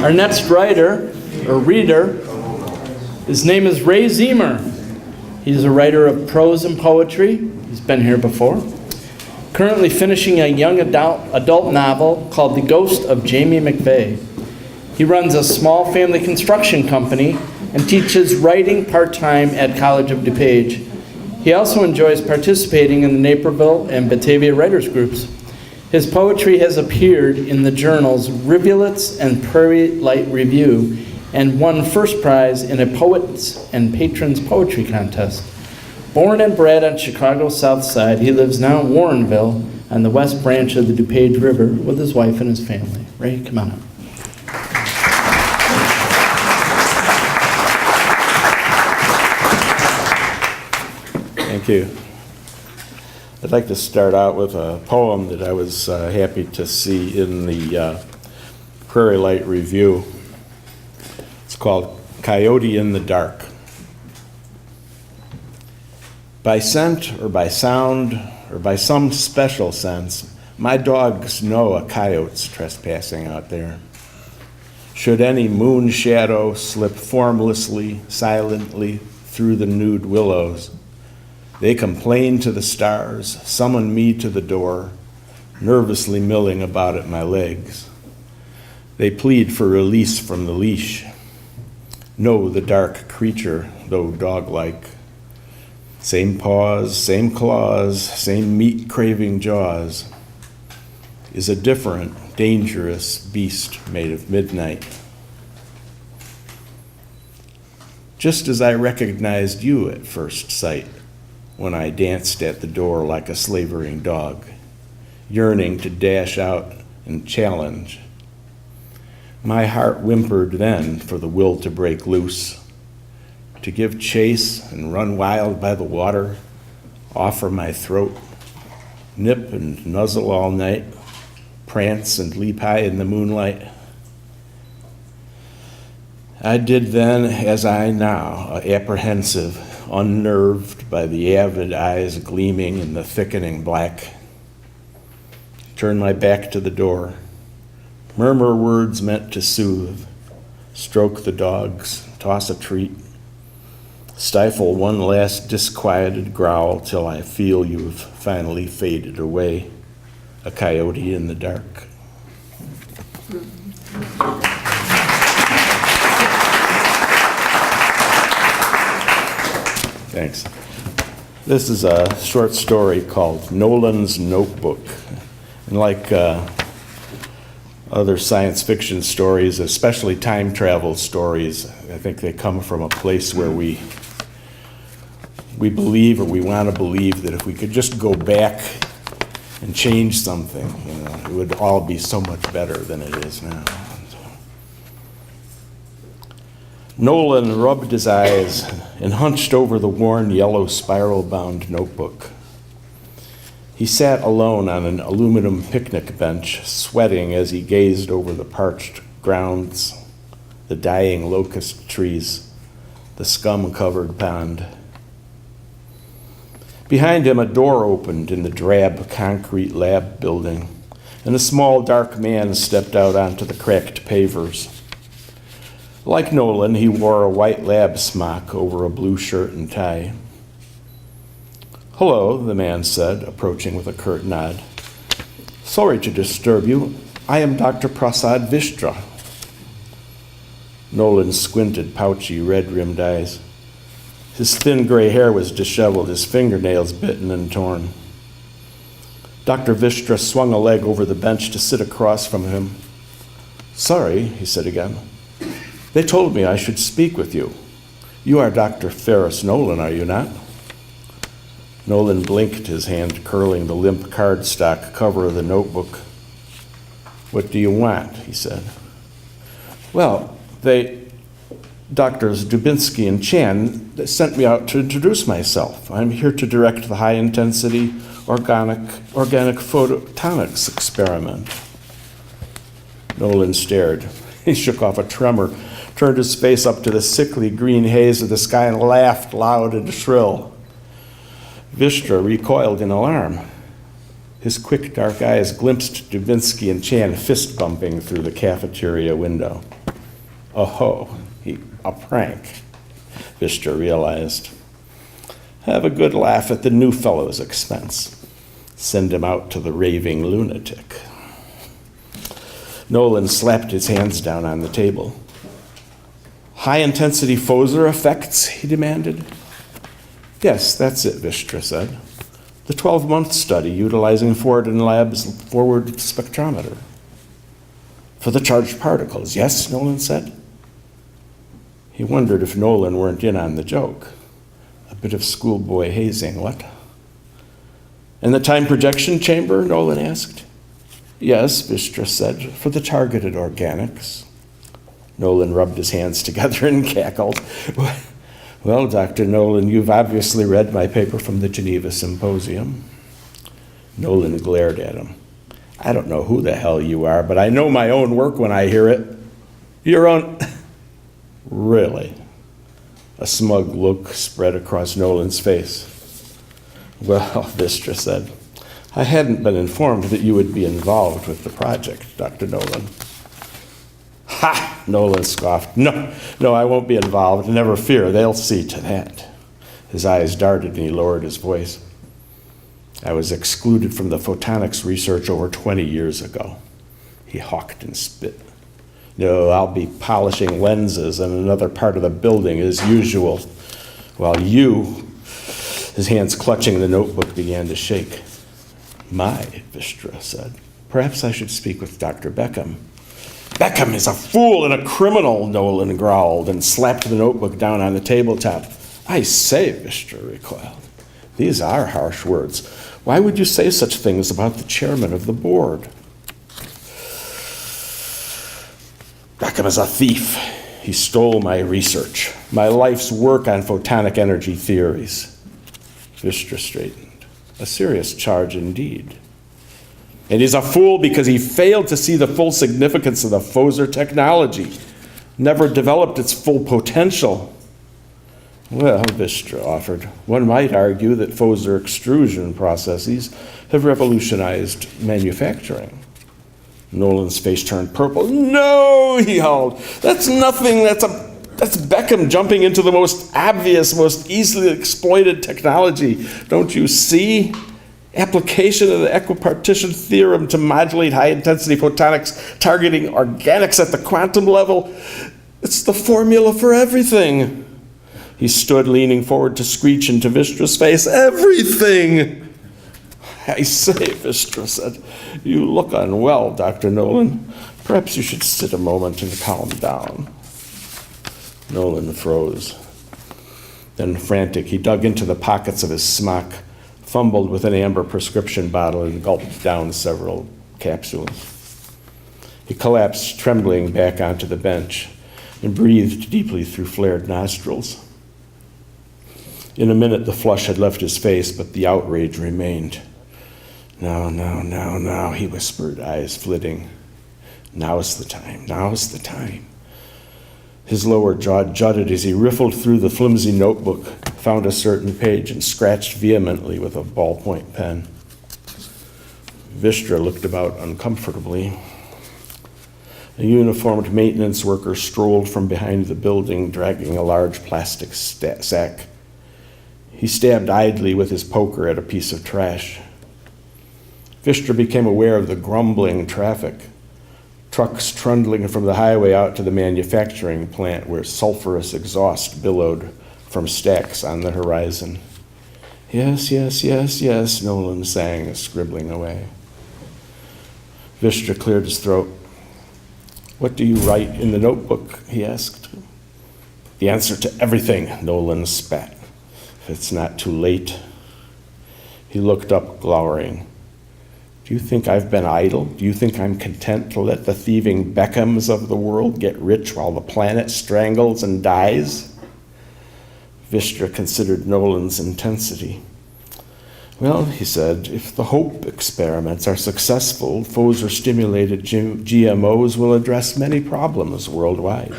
Our next writer, or reader, his name is Ray Ziemer. He's a writer of prose and poetry. He's been here before. Currently finishing a young adult novel called The Ghost of Jamie McVeigh. He runs a small family construction company and teaches writing part-time at College of DuPage. He also enjoys participating in the Naperville and Batavia writers groups. His poetry has appeared in the journals Rivulets and Prairie Light Review and won first prize in a Poets and Patrons Poetry Contest. Born and bred on Chicago's South Side, he lives now in Warrenville on the west branch of the DuPage River with his wife and his family. Ray, come on up. Thank you. I'd like to start out with a poem that I was happy to see in the Prairie Light Review. It's called Coyote in the Dark. By scent or by sound or by some special sense, my dogs know a coyote's trespassing out there. Should any moon shadow slip formlessly, silently through the nude willows, they complain to the stars, summon me to the door, nervously milling about at my legs. They plead for release from the leash. Know the dark creature, though dog-like. Same paws, same claws, same meat-craving jaws, is a different, dangerous beast made of midnight. Just as I recognized you at first sight, when I danced at the door like a slavering dog, yearning to dash out and challenge. My heart whimpered then for the will to break loose, to give chase and run wild by the water, offer my throat, nip and nuzzle all night, prance and leap high in the moonlight. I did then as I now, apprehensive, unnerved by the avid eyes gleaming in the thickening black. Turn my back to the door, murmur words meant to soothe, stroke the dogs, toss a treat, stifle one last disquieted growl till I feel you've finally faded away, a coyote in the dark. Thanks. This is a short story called Nolan's Notebook. And like other science fiction stories, especially time travel stories, I think they come from a place where we believe, or we want to believe, that if we could just go back and change something, it would all be so much better than it is now. Nolan rubbed his eyes and hunched over the worn yellow spiral-bound notebook. He sat alone on an aluminum picnic bench, sweating as he gazed over the parched grounds, the dying locust trees, the scum-covered pond. Behind him, a door opened in the drab concrete lab building, and a small, dark man stepped out onto the cracked pavers. Like Nolan, he wore a white lab smock over a blue shirt and tie. "Hello," the man said, approaching with a curt nod. "Sorry to disturb you. I am Dr. Prasad Vishtra." Nolan squinted pouchy, red-rimmed eyes. His thin gray hair was disheveled, his fingernails bitten and torn. Dr. Vishtra swung a leg over the bench to sit across from him. "Sorry," he said again. "They told me I should speak with you. You are Dr. Ferris Nolan, are you not?" Nolan blinked, his hand curling the limp cardstock cover of the notebook. "What do you want?" he said. "Well, Doctors Dubinsky and Chan sent me out to introduce myself. I'm here to direct the high-intensity organic photonics experiment." Nolan stared. He shook off a tremor, turned his face up to the sickly green haze of the sky, and laughed loud and shrill. Vishtra recoiled in alarm. His quick dark eyes glimpsed Dubinsky and Chan fist-bumping through the cafeteria window. Oh, a prank, Vistra realized. Have a good laugh at the new fellow's expense. Send him out to the raving lunatic. Nolan slapped his hands down on the table. High-intensity Foser effects, he demanded. Yes, that's it, Vistra said. The 12-month study utilizing Ford and Lab's forward spectrometer. For the charged particles, yes, Nolan said. He wondered if Nolan weren't in on the joke. A bit of schoolboy hazing, what? And the time projection chamber, Nolan asked. Yes, Vistra said, for the targeted organics. Nolan rubbed his hands together and cackled. Well, Dr. Nolan, you've obviously read my paper from the Geneva Symposium. Nolan glared at him. I don't know who the hell you are, but I know my own work when I hear it. Your own... Really? A smug look spread across Nolan's face. Well, Vistra said, I hadn't been informed that you would be involved with the project, Dr. Nolan. Ha! Nolan scoffed. No, I won't be involved. Never fear, they'll see to that. His eyes darted and he lowered his voice. I was excluded from the photonics research over 20 years ago. He hawked and spit. No, I'll be polishing lenses in another part of the building as usual, while you, his hands clutching the notebook, began to shake. My, Vistra said, perhaps I should speak with Dr. Beckham. Beckham is a fool and a criminal, Nolan growled and slapped the notebook down on the tabletop. I say, Vistra recoiled, these are harsh words. Why would you say such things about the chairman of the board? Beckham is a thief. He stole my research, my life's work on photonic energy theories. Vistra straightened. A serious charge indeed. And he's a fool because he failed to see the full significance of the Foser technology, never developed its full potential. Well, Vistra offered, one might argue that Foser extrusion processes have revolutionized manufacturing. Nolan's face turned purple. No, he howled. That's nothing. That's Beckham jumping into the most obvious, most easily exploited technology. Don't you see? Application of the equipartition theorem to modulate high-intensity photonics targeting organics at the quantum level. It's the formula for everything. He stood leaning forward to screech into Vistra's face. Everything! I say, Vistra said, you look unwell, Dr. Nolan. Perhaps you should sit a moment and calm down. Nolan froze. Then, frantic, he dug into the pockets of his smock, fumbled with an amber prescription bottle, and gulped down several capsules. He collapsed, trembling, back onto the bench and breathed deeply through flared nostrils. In a minute, the flush had left his face, but the outrage remained. Now, he whispered, eyes flitting. Now's the time. His lower jaw jutted as he riffled through the flimsy notebook, found a certain page, and scratched vehemently with a ballpoint pen. Vistra looked about uncomfortably. A uniformed maintenance worker strolled from behind the building, dragging a large plastic sack. He stabbed idly with his poker at a piece of trash. Vistra became aware of the grumbling traffic, trucks trundling from the highway out to the manufacturing plant where sulfurous exhaust billowed from stacks on the horizon. Yes, Nolan sang, scribbling away. Vistra cleared his throat. What do you write in the notebook? He asked. The answer to everything, Nolan spat. If it's not too late. He looked up, glowering. Do you think I've been idle? Do you think I'm content to let the thieving Beckhams of the world get rich while the planet strangles and dies? Vistra considered Nolan's intensity. Well, he said, if the HOPE experiments are successful, Foser-stimulated GMOs will address many problems worldwide.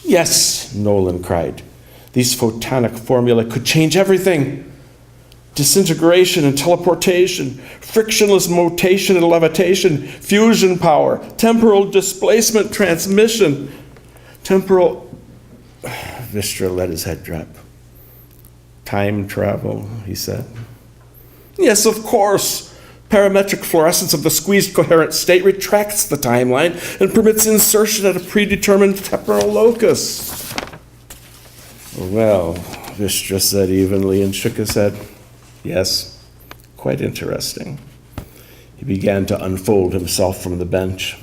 Yes, Nolan cried. These photonic formulae could change everything. Disintegration and teleportation, frictionless motation and levitation, fusion power, temporal displacement transmission. Temporal, Vistra let his head drop. Time travel, he said. Yes, of course. Parametric fluorescence of the squeezed coherent state retracts the timeline and permits insertion at a predetermined temporal locus. Well, Vistra said evenly and shook his head. Yes, quite interesting. He began to unfold himself from the bench.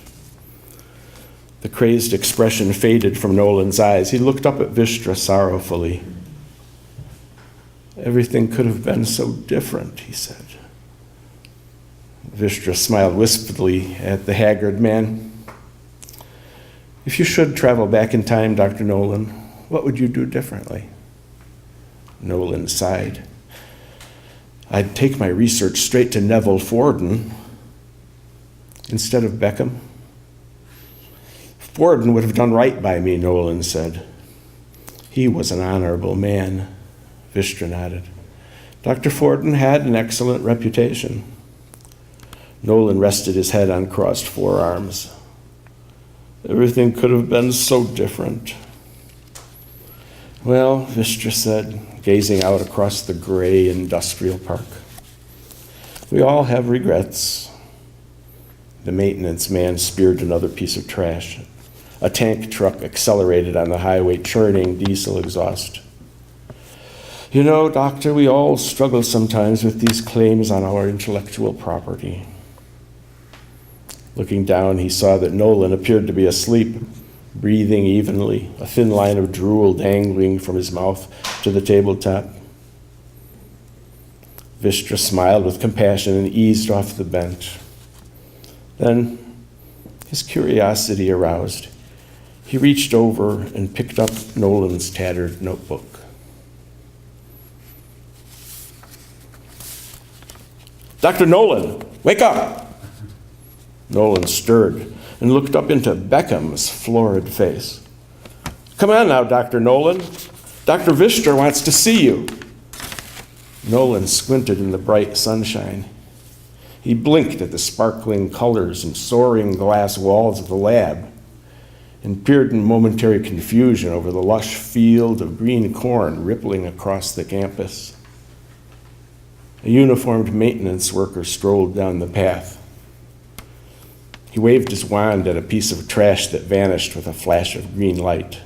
The crazed expression faded from Nolan's eyes. He looked up at Vistra sorrowfully. Everything could have been so different, he said. Vistra smiled wistfully at the haggard man. If you should travel back in time, Dr. Nolan, what would you do differently? Nolan sighed. I'd take my research straight to Neville Forden instead of Beckham. Forden would have done right by me, Nolan said. He was an honorable man. Vistra nodded. Dr. Forden had an excellent reputation. Nolan rested his head on crossed forearms. Everything could have been so different. Well, Vistra said, gazing out across the gray industrial park. We all have regrets. The maintenance man speared another piece of trash. A tank truck accelerated on the highway, churning diesel exhaust. You know, Doctor, we all struggle sometimes with these claims on our intellectual property. Looking down, he saw that Nolan appeared to be asleep, breathing evenly, a thin line of drool dangling from his mouth to the tabletop. Vistra smiled with compassion and eased off the bench. Then, his curiosity aroused. He reached over and picked up Nolan's tattered notebook. Dr. Nolan, wake up! Nolan stirred and looked up into Beckham's florid face. Come on now, Dr. Nolan. Dr. Vistra wants to see you. Nolan squinted in the bright sunshine. He blinked at the sparkling colors and soaring glass walls of the lab and peered in momentary confusion over the lush field of green corn rippling across the campus. A uniformed maintenance worker strolled down the path. He waved his wand at a piece of trash that vanished with a flash of green light.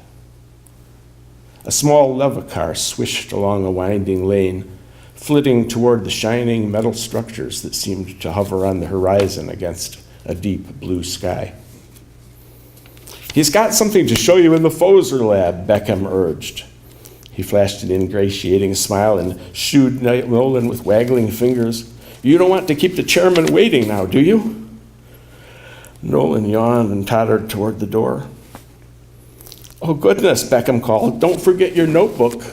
A small lever car swished along a winding lane, flitting toward the shining metal structures that seemed to hover on the horizon against a deep blue sky. He's got something to show you in the Foser lab, Beckham urged. He flashed an ingratiating smile and shooed Nolan with waggling fingers. You don't want to keep the chairman waiting now, do you? Nolan yawned and tottered toward the door. Oh, goodness, Beckham called. Don't forget your notebook.